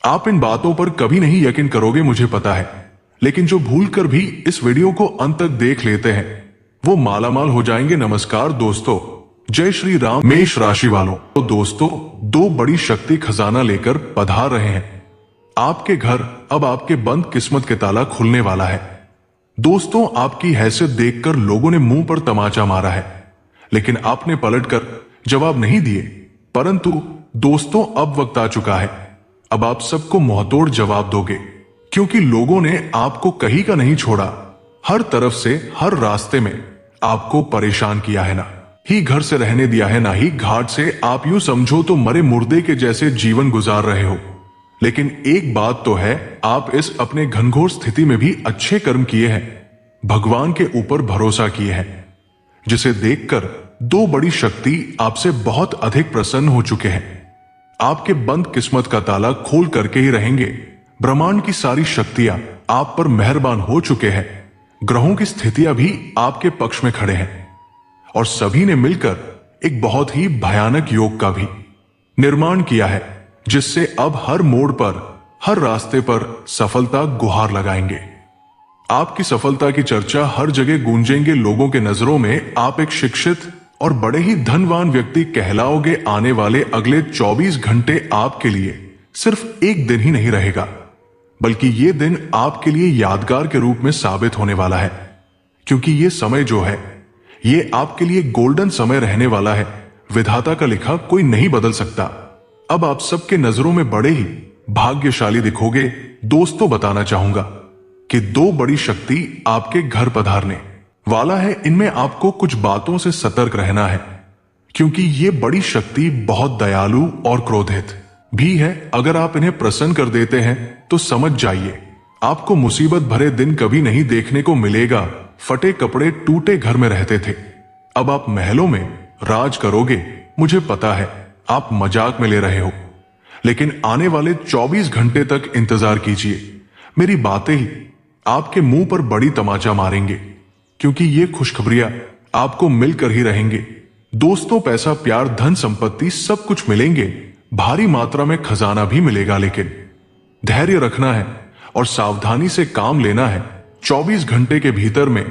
आप इन बातों पर कभी नहीं यकीन करोगे, मुझे पता है, लेकिन जो भूलकर भी इस वीडियो को अंत तक देख लेते हैं वो मालामाल हो जाएंगे। नमस्कार दोस्तों, जय श्री राम। मेष राशि वालों, तो दोस्तों दो बड़ी शक्ति खजाना लेकर पधार रहे हैं आपके घर। अब आपके बंद किस्मत के ताला खुलने वाला है। दोस्तों, आपकी हैसियत देखकर लोगों ने मुंह पर तमाचा मारा है, लेकिन आपने पलटकर जवाब नहीं दिए। परंतु दोस्तों, अब वक्त आ चुका है, अब आप सबको मुंहतोड़ जवाब दोगे, क्योंकि लोगों ने आपको कहीं का नहीं छोड़ा। हर तरफ से, हर रास्ते में आपको परेशान किया है, ना ही घर से रहने दिया है, ना ही घाट से। आप यूं समझो तो मरे मुर्दे के जैसे जीवन गुजार रहे हो। लेकिन एक बात तो है, आप इस अपने घनघोर स्थिति में भी अच्छे कर्म किए हैं, भगवान के ऊपर भरोसा किए हैं, जिसे देखकर दो बड़ी शक्ति आपसे बहुत अधिक प्रसन्न हो चुके हैं। आपके बंद किस्मत का ताला खोल करके ही रहेंगे। ब्रह्मांड की सारी शक्तियां आप पर मेहरबान हो चुके हैं। ग्रहों की स्थितियां भी आपके पक्ष में खड़े हैं और सभी ने मिलकर एक बहुत ही भयानक योग का भी निर्माण किया है, जिससे अब हर मोड़ पर, हर रास्ते पर सफलता गुहार लगाएंगे। आपकी सफलता की चर्चा हर जगह गूंजेंगे। लोगों के नजरों में आप एक शिक्षित और बड़े ही धनवान व्यक्ति कहलाओगे। आने वाले अगले 24 घंटे आपके लिए सिर्फ एक दिन ही नहीं रहेगा, बल्कि ये दिन आपके लिए यादगार के रूप में साबित होने वाला है, क्योंकि ये समय जो है ये आपके लिए गोल्डन समय रहने वाला है। विधाता का लिखा कोई नहीं बदल सकता। अब आप सबके नजरों में बड़े ही भाग्यशाली दिखोगे। दोस्तों, बताना चाहूंगा कि दो बड़ी शक्ति आपके घर पधारने वाला है। इनमें आपको कुछ बातों से सतर्क रहना है, क्योंकि ये बड़ी शक्ति बहुत दयालु और क्रोधित भी है। अगर आप इन्हें प्रसन्न कर देते हैं तो समझ जाइए आपको मुसीबत भरे दिन कभी नहीं देखने को मिलेगा। फटे कपड़े, टूटे घर में रहते थे, अब आप महलों में राज करोगे। मुझे पता है आप मजाक में ले रहे हो, लेकिन आने वाले 24 घंटे तक इंतजार कीजिए। मेरी बातें ही आपके मुंह पर बड़ी तमाचा मारेंगे, क्योंकि ये खुशखबरियां आपको मिलकर ही रहेंगे। दोस्तों, पैसा, प्यार, धन संपत्ति सब कुछ मिलेंगे। भारी मात्रा में खजाना भी मिलेगा, लेकिन धैर्य रखना है और सावधानी से काम लेना है। 24 घंटे के भीतर में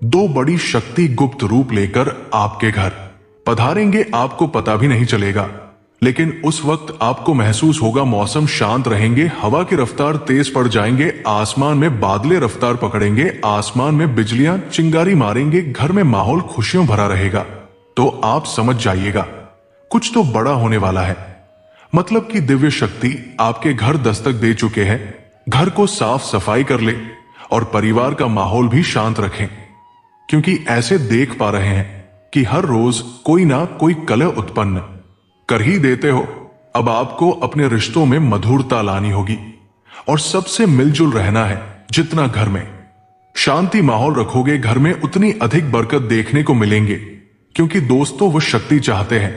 दो बड़ी शक्ति गुप्त रूप लेकर आपके घर पधारेंगे। आपको पता भी नहीं चलेगा, लेकिन उस वक्त आपको महसूस होगा मौसम शांत रहेंगे, हवा की रफ्तार तेज पड़ जाएंगे, आसमान में बादलें रफ्तार पकड़ेंगे, आसमान में बिजलियां चिंगारी मारेंगे, घर में माहौल खुशियों भरा रहेगा। तो आप समझ जाइएगा कुछ तो बड़ा होने वाला है। मतलब कि दिव्य शक्ति आपके घर दस्तक दे चुके हैं। घर को साफ सफाई कर ले और परिवार का माहौल भी शांत रखें, क्योंकि ऐसे देख पा रहे हैं कि हर रोज कोई ना कोई कलह उत्पन्न कर ही देते हो। अब आपको अपने रिश्तों में मधुरता लानी होगी और सबसे मिलजुल रहना है। जितना घर में शांति माहौल रखोगे, घर में उतनी अधिक बरकत देखने को मिलेंगे, क्योंकि दोस्तों वो शक्ति चाहते हैं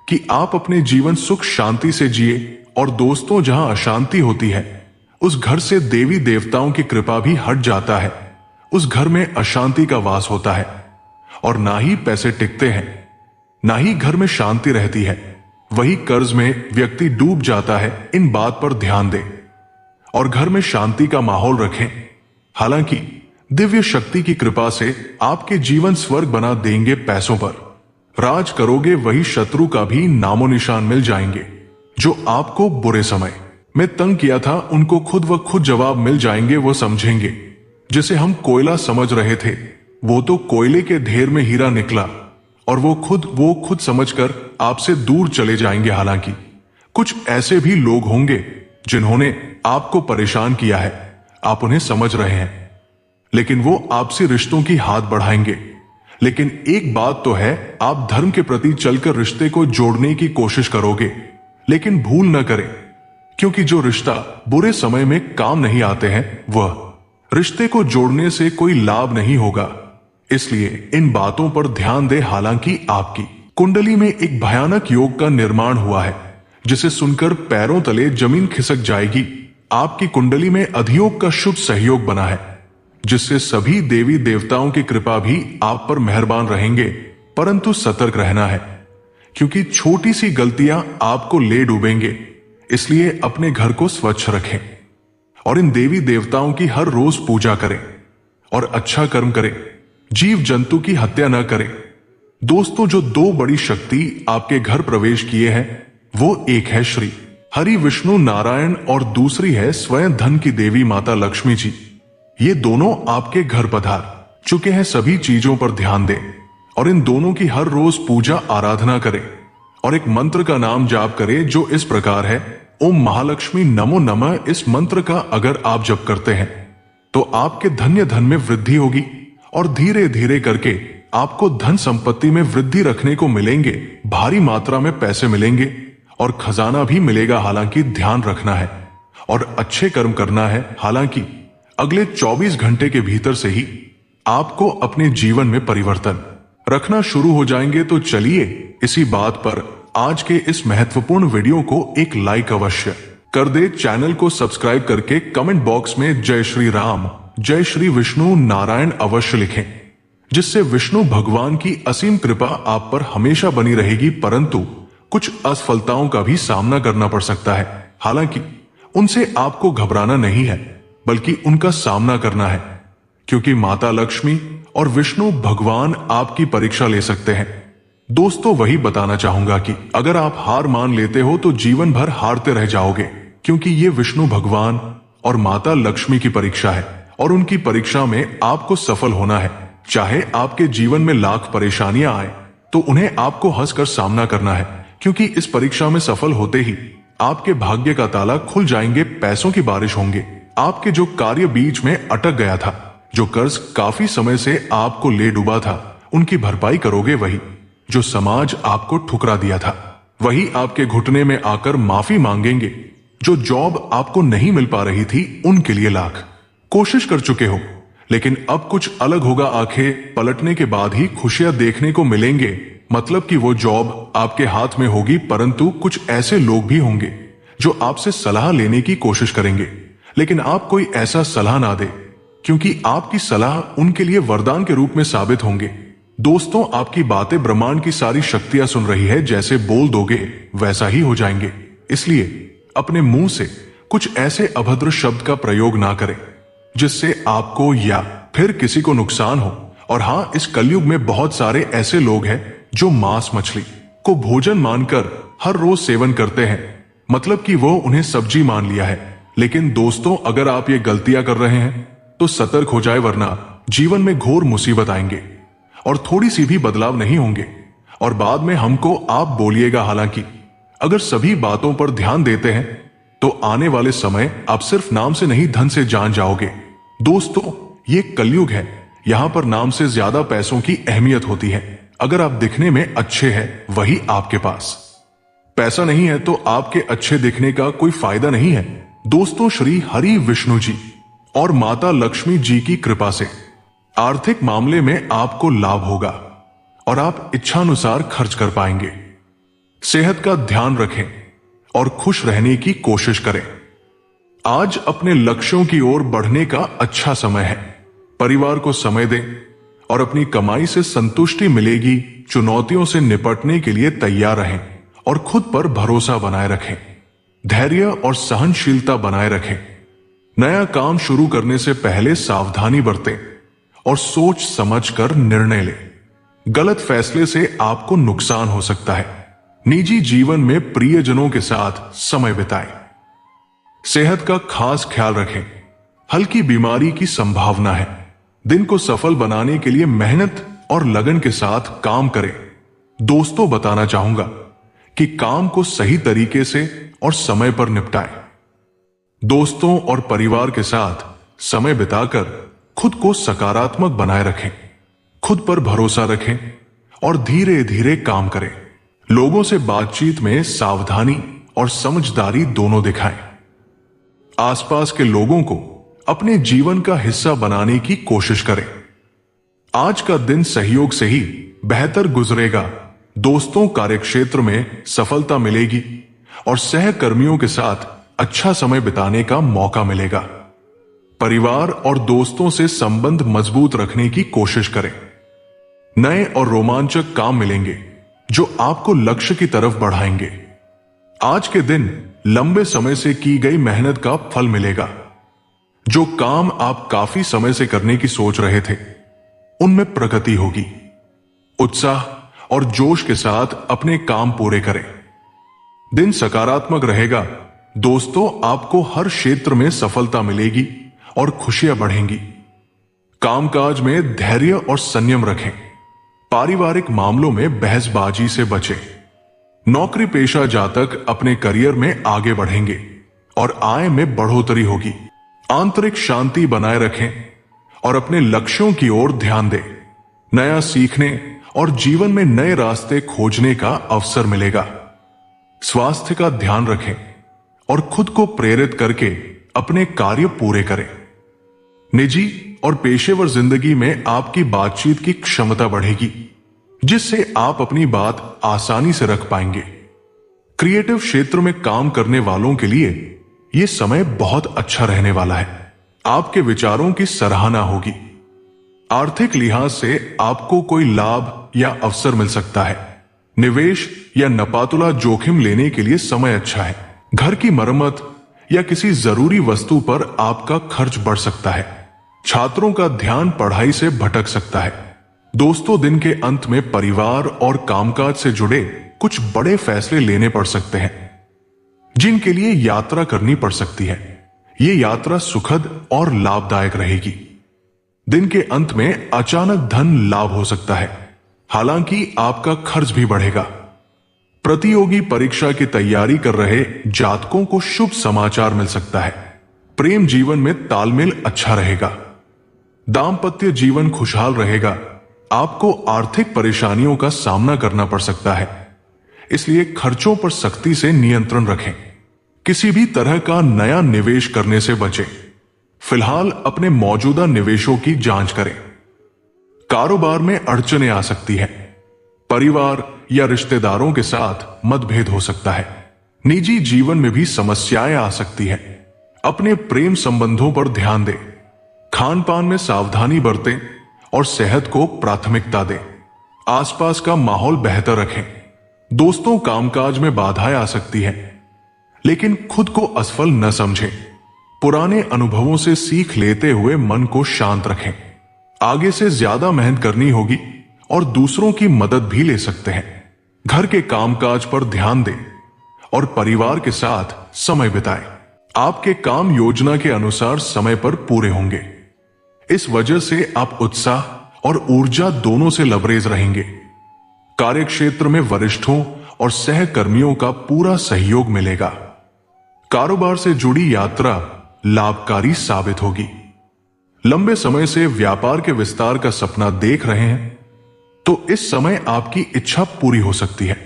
कि आप अपने जीवन सुख शांति से जिए। और दोस्तों, जहां अशांति होती है उस घर से देवी देवताओं की कृपा भी हट जाता है। उस घर में अशांति का वास होता है और ना ही पैसे टिकते हैं, ना ही घर में शांति रहती है। वही कर्ज में व्यक्ति डूब जाता है। इन बात पर ध्यान दें और घर में शांति का माहौल रखें। हालांकि दिव्य शक्ति की कृपा से आपके जीवन स्वर्ग बना देंगे। पैसों पर राज करोगे, वही शत्रु का भी नामो निशान मिल जाएंगे। जो आपको बुरे समय में तंग किया था, उनको खुद व खुद जवाब मिल जाएंगे। वो समझेंगे जिसे हम कोयला समझ रहे थे, वो तो कोयले के ढेर में हीरा निकला, और वो खुद समझकर आपसे दूर चले जाएंगे। हालांकि कुछ ऐसे भी लोग होंगे जिन्होंने आपको परेशान किया है, आप उन्हें समझ रहे हैं, लेकिन वो आपसे रिश्तों की हाथ बढ़ाएंगे। लेकिन एक बात तो है, आप धर्म के प्रति चलकर रिश्ते को जोड़ने की कोशिश करोगे, लेकिन भूल न करें, क्योंकि जो रिश्ता बुरे समय में काम नहीं आते हैं, वह रिश्ते को जोड़ने से कोई लाभ नहीं होगा। इसलिए इन बातों पर ध्यान दें। हालांकि आपकी कुंडली में एक भयानक योग का निर्माण हुआ है, जिसे सुनकर पैरों तले जमीन खिसक जाएगी। आपकी कुंडली में अधियोग का शुभ सहयोग बना है, जिससे सभी देवी देवताओं की कृपा भी आप पर मेहरबान रहेंगे। परंतु सतर्क रहना है, क्योंकि छोटी सी गलतियां आपको ले डूबेंगे। इसलिए अपने घर को स्वच्छ रखें और इन देवी देवताओं की हर रोज पूजा करें और अच्छा कर्म करें, जीव जंतु की हत्या न करें। दोस्तों, जो दो बड़ी शक्ति आपके घर प्रवेश किए हैं वो एक है श्री हरि विष्णु नारायण और दूसरी है स्वयं धन की देवी माता लक्ष्मी जी। ये दोनों आपके घर पधार चुके हैं। सभी चीजों पर ध्यान दें और इन दोनों की हर रोज पूजा आराधना करें और एक मंत्र का नाम जाप करें जो इस प्रकार है, ओम महालक्ष्मी नमो नमः। इस मंत्र का अगर आप जप करते हैं तो आपके धन्य धन में वृद्धि होगी और धीरे धीरे करके आपको धन संपत्ति में वृद्धि रखने को मिलेंगे, भारी मात्रा में पैसे मिलेंगे और खजाना भी मिलेगा। हालांकि ध्यान रखना है और अच्छे कर्म करना है। हालांकि अगले 24 घंटे के भीतर से ही आपको अपने जीवन में परिवर्तन रखना शुरू हो जाएंगे। तो चलिए इसी बात पर आज के इस महत्वपूर्ण वीडियो को एक लाइक अवश्य कर दे। चैनल को सब्सक्राइब करके कमेंट बॉक्स में जय श्री राम जय श्री विष्णु नारायण अवश्य लिखें, जिससे विष्णु भगवान की असीम कृपा आप पर हमेशा बनी रहेगी। परंतु कुछ असफलताओं का भी सामना करना पड़ सकता है। हालांकि उनसे आपको घबराना नहीं है बल्कि उनका सामना करना है, क्योंकि माता लक्ष्मी और विष्णु भगवान आपकी परीक्षा ले सकते हैं। दोस्तों, वही बताना चाहूंगा कि अगर आप हार मान लेते हो तो जीवन भर हारते रह जाओगे, क्योंकि ये विष्णु भगवान और माता लक्ष्मी की परीक्षा है और उनकी परीक्षा में आपको सफल होना है। चाहे आपके जीवन में लाख परेशानियां आए तो उन्हें आपको हंसकर सामना करना है, क्योंकि इस परीक्षा में सफल होते ही आपके भाग्य का ताला खुल जाएंगे, पैसों की बारिश होंगे। आपके जो कार्य बीच में अटक गया था, जो कर्ज काफी समय से आपको ले डूबा था, उनकी भरपाई करोगे। वही जो समाज आपको ठुकरा दिया था वही आपके घुटने में आकर माफी मांगेंगे। जो जॉब आपको नहीं मिल पा रही थी उनके लिए लाख कोशिश कर चुके हो, लेकिन अब कुछ अलग होगा। आंखें पलटने के बाद ही खुशियां देखने को मिलेंगे। मतलब कि वो जॉब आपके हाथ में होगी, परंतु कुछ ऐसे लोग भी होंगे जो आपसे सलाह लेने की कोशिश करेंगे, लेकिन आप कोई ऐसा सलाह ना दे, क्योंकि आपकी सलाह उनके लिए वरदान के रूप में साबित होंगे। दोस्तों, आपकी बातें ब्रह्मांड की सारी शक्तियां सुन रही है। जैसे बोल दोगे वैसा ही हो जाएंगे। इसलिए अपने मुंह से कुछ ऐसे अभद्र शब्द का प्रयोग ना करें जिससे आपको या फिर किसी को नुकसान हो। और हाँ, इस कलयुग में बहुत सारे ऐसे लोग हैं जो मांस मछली को भोजन मानकर हर रोज सेवन करते हैं, मतलब कि वो उन्हें सब्जी मान लिया है। लेकिन दोस्तों, अगर आप ये गलतियां कर रहे हैं तो सतर्क हो जाए, वरना जीवन में घोर मुसीबत आएंगे और थोड़ी सी भी बदलाव नहीं होंगे और बाद में हमको आप बोलिएगा। हालांकि अगर सभी बातों पर ध्यान देते हैं तो आने वाले समय आप सिर्फ नाम से नहीं धन से जान जाओगे। दोस्तों, ये कलयुग है, यहां पर नाम से ज्यादा पैसों की अहमियत होती है। अगर आप दिखने में अच्छे हैं, वही आपके पास पैसा नहीं है तो आपके अच्छे दिखने का कोई फायदा नहीं है। दोस्तों, श्री हरि विष्णु जी और माता लक्ष्मी जी की कृपा से आर्थिक मामले में आपको लाभ होगा और आप इच्छानुसार खर्च कर पाएंगे। सेहत का ध्यान रखें और खुश रहने की कोशिश करें। आज अपने लक्ष्यों की ओर बढ़ने का अच्छा समय है। परिवार को समय दें और अपनी कमाई से संतुष्टि मिलेगी। चुनौतियों से निपटने के लिए तैयार रहें और खुद पर भरोसा बनाए रखें। धैर्य और सहनशीलता बनाए रखें। नया काम शुरू करने से पहले सावधानी बरतें और सोच समझकर निर्णय लें। गलत फैसले से आपको नुकसान हो सकता है। निजी जीवन में प्रियजनों के साथ समय बिताएं। सेहत का खास ख्याल रखें। हल्की बीमारी की संभावना है। दिन को सफल बनाने के लिए मेहनत और लगन के साथ काम करें। दोस्तों, बताना चाहूंगा कि काम को सही तरीके से और समय पर निपटाएं। दोस्तों और परिवार के साथ समय बिताकर खुद को सकारात्मक बनाए रखें। खुद पर भरोसा रखें और धीरे धीरे काम करें। लोगों से बातचीत में सावधानी और समझदारी दोनों दिखाएं। आसपास के लोगों को अपने जीवन का हिस्सा बनाने की कोशिश करें। आज का दिन सहयोग से ही बेहतर गुजरेगा। दोस्तों, कार्यक्षेत्र में सफलता मिलेगी और सहकर्मियों के साथ अच्छा समय बिताने का मौका मिलेगा। परिवार और दोस्तों से संबंध मजबूत रखने की कोशिश करें। नए और रोमांचक काम मिलेंगे जो आपको लक्ष्य की तरफ बढ़ाएंगे। आज के दिन लंबे समय से की गई मेहनत का फल मिलेगा। जो काम आप काफी समय से करने की सोच रहे थे, उनमें प्रगति होगी। उत्साह और जोश के साथ अपने काम पूरे करें। दिन सकारात्मक रहेगा। दोस्तों, आपको हर क्षेत्र में सफलता मिलेगी और खुशियां बढ़ेंगी। कामकाज में धैर्य और संयम रखें। पारिवारिक मामलों में बहसबाजी से बचें। नौकरी पेशा जातक अपने करियर में आगे बढ़ेंगे और आय में बढ़ोतरी होगी। आंतरिक शांति बनाए रखें और अपने लक्ष्यों की ओर ध्यान दें। नया सीखने और जीवन में नए रास्ते खोजने का अवसर मिलेगा। स्वास्थ्य का ध्यान रखें और खुद को प्रेरित करके अपने कार्य पूरे करें। निजी और पेशेवर जिंदगी में आपकी बातचीत की क्षमता बढ़ेगी, जिससे आप अपनी बात आसानी से रख पाएंगे। क्रिएटिव क्षेत्र में काम करने वालों के लिए यह समय बहुत अच्छा रहने वाला है। आपके विचारों की सराहना होगी। आर्थिक लिहाज से आपको कोई लाभ या अवसर मिल सकता है। निवेश या नपातुला जोखिम लेने के लिए समय अच्छा है। घर की मरम्मत या किसी जरूरी वस्तु पर आपका खर्च बढ़ सकता है। छात्रों का ध्यान पढ़ाई से भटक सकता है। दोस्तों, दिन के अंत में परिवार और कामकाज से जुड़े कुछ बड़े फैसले लेने पड़ सकते हैं, जिनके लिए यात्रा करनी पड़ सकती है। ये यात्रा सुखद और लाभदायक रहेगी। दिन के अंत में अचानक धन लाभ हो सकता है, हालांकि आपका खर्च भी बढ़ेगा। प्रतियोगी परीक्षा की तैयारी कर रहे जातकों को शुभ समाचार मिल सकता है। प्रेम जीवन में तालमेल अच्छा रहेगा। दांपत्य जीवन खुशहाल रहेगा। आपको आर्थिक परेशानियों का सामना करना पड़ सकता है, इसलिए खर्चों पर सख्ती से नियंत्रण रखें। किसी भी तरह का नया निवेश करने से बचें। फिलहाल अपने मौजूदा निवेशों की जांच करें। कारोबार में अड़चनें आ सकती हैं। परिवार या रिश्तेदारों के साथ मतभेद हो सकता है। निजी जीवन में भी समस्याएं आ सकती हैं। अपने प्रेम संबंधों पर ध्यान दें। खान पान में सावधानी बरतें और सेहत को प्राथमिकता दें। आसपास का माहौल बेहतर रखें। दोस्तों, कामकाज में बाधाएं आ सकती हैं, लेकिन खुद को असफल न समझें। पुराने अनुभवों से सीख लेते हुए मन को शांत रखें। आगे से ज्यादा मेहनत करनी होगी और दूसरों की मदद भी ले सकते हैं। घर के कामकाज पर ध्यान दें और परिवार के साथ समय बिताएं। आपके काम योजना के अनुसार समय पर पूरे होंगे। इस वजह से आप उत्साह और ऊर्जा दोनों से लबरेज रहेंगे। कार्यक्षेत्र में वरिष्ठों और सहकर्मियों का पूरा सहयोग मिलेगा। कारोबार से जुड़ी यात्रा लाभकारी साबित होगी। लंबे समय से व्यापार के विस्तार का सपना देख रहे हैं, तो इस समय आपकी इच्छा पूरी हो सकती है।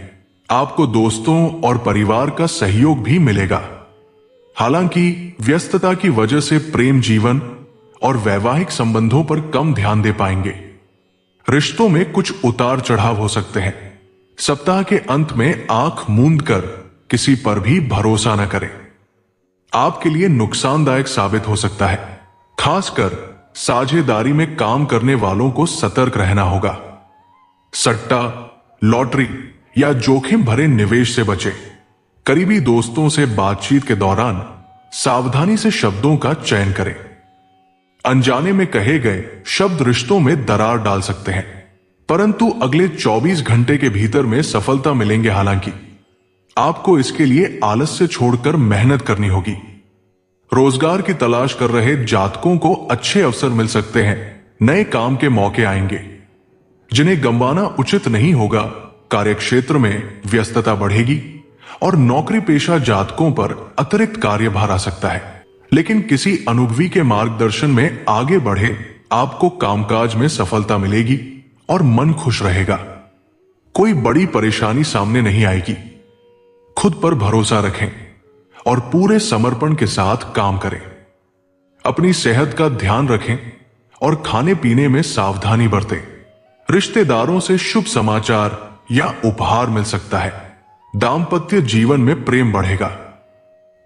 आपको दोस्तों और परिवार का सहयोग भी मिलेगा। हालांकि व्यस्तता की वजह से प्रेम जीवन और वैवाहिक संबंधों पर कम ध्यान दे पाएंगे। रिश्तों में कुछ उतार चढ़ाव हो सकते हैं। सप्ताह के अंत में आंख मूंद कर किसी पर भी भरोसा न करें। आपके लिए नुकसानदायक साबित हो सकता है। खासकर साझेदारी में काम करने वालों को सतर्क रहना होगा। सट्टा, लॉटरी या जोखिम भरे निवेश से बचें। करीबी दोस्तों से बातचीत के दौरान सावधानी से शब्दों का चयन करें। अनजाने में कहे गए शब्द रिश्तों में दरार डाल सकते हैं, परंतु अगले 24 घंटे के भीतर में सफलता मिलेंगे। हालांकि आपको इसके लिए आलस्य छोड़कर मेहनत करनी होगी। रोजगार की तलाश कर रहे जातकों को अच्छे अवसर मिल सकते हैं। नए काम के मौके आएंगे, जिन्हें गंवाना उचित नहीं होगा। कार्यक्षेत्र में व्यस्तता बढ़ेगी और नौकरी पेशा जातकों पर अतिरिक्त कार्यभार आ सकता है, लेकिन किसी अनुभवी के मार्गदर्शन में आगे बढ़े आपको कामकाज में सफलता मिलेगी और मन खुश रहेगा। कोई बड़ी परेशानी सामने नहीं आएगी। खुद पर भरोसा रखें और पूरे समर्पण के साथ काम करें। अपनी सेहत का ध्यान रखें और खाने पीने में सावधानी बरतें। रिश्तेदारों से शुभ समाचार या उपहार मिल सकता है। दांपत्य जीवन में प्रेम बढ़ेगा।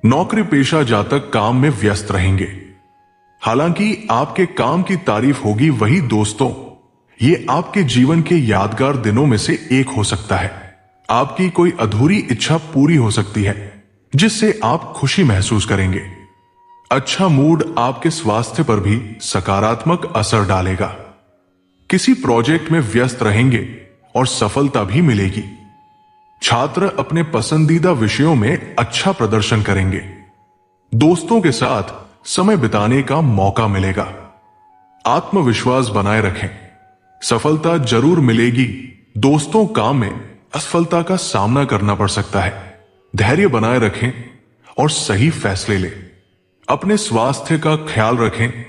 नौकरी पेशा जातक काम में व्यस्त रहेंगे। हालांकि आपके काम की तारीफ होगी। वही दोस्तों, ये आपके जीवन के यादगार दिनों में से एक हो सकता है। आपकी कोई अधूरी इच्छा पूरी हो सकती है, जिससे आप खुशी महसूस करेंगे। अच्छा मूड आपके स्वास्थ्य पर भी सकारात्मक असर डालेगा। किसी प्रोजेक्ट में व्यस्त रहेंगे और सफलता भी मिलेगी। छात्र अपने पसंदीदा विषयों में अच्छा प्रदर्शन करेंगे। दोस्तों के साथ समय बिताने का मौका मिलेगा। आत्मविश्वास बनाए रखें, सफलता जरूर मिलेगी। दोस्तों, काम में असफलता का सामना करना पड़ सकता है। धैर्य बनाए रखें और सही फैसले लें। अपने स्वास्थ्य का ख्याल रखें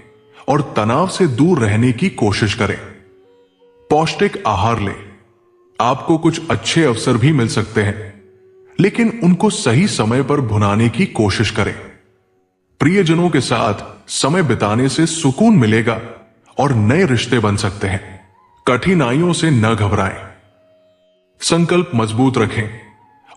और तनाव से दूर रहने की कोशिश करें। पौष्टिक आहार लें। आपको कुछ अच्छे अवसर भी मिल सकते हैं, लेकिन उनको सही समय पर भुनाने की कोशिश करें। प्रियजनों के साथ समय बिताने से सुकून मिलेगा और नए रिश्ते बन सकते हैं। कठिनाइयों से न घबराएं। संकल्प मजबूत रखें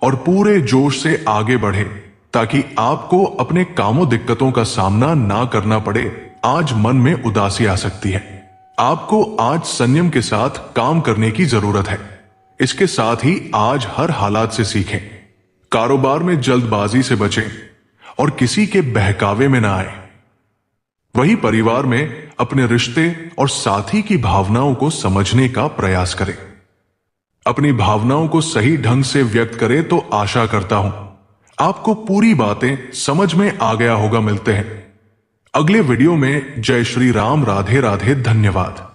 और पूरे जोश से आगे बढ़ें ताकि आपको अपने कामों दिक्कतों का सामना ना करना पड़े। आज मन में उदासी आ सकती है। आपको आज संयम के साथ काम करने की जरूरत है। इसके साथ ही आज हर हालात से सीखें। कारोबार में जल्दबाजी से बचें और किसी के बहकावे में ना आए। वही परिवार में अपने रिश्ते और साथी की भावनाओं को समझने का प्रयास करें। अपनी भावनाओं को सही ढंग से व्यक्त करें। तो आशा करता हूं आपको पूरी बातें समझ में आ गया होगा। मिलते हैं अगले वीडियो में। जय श्री राम। राधे राधे। धन्यवाद।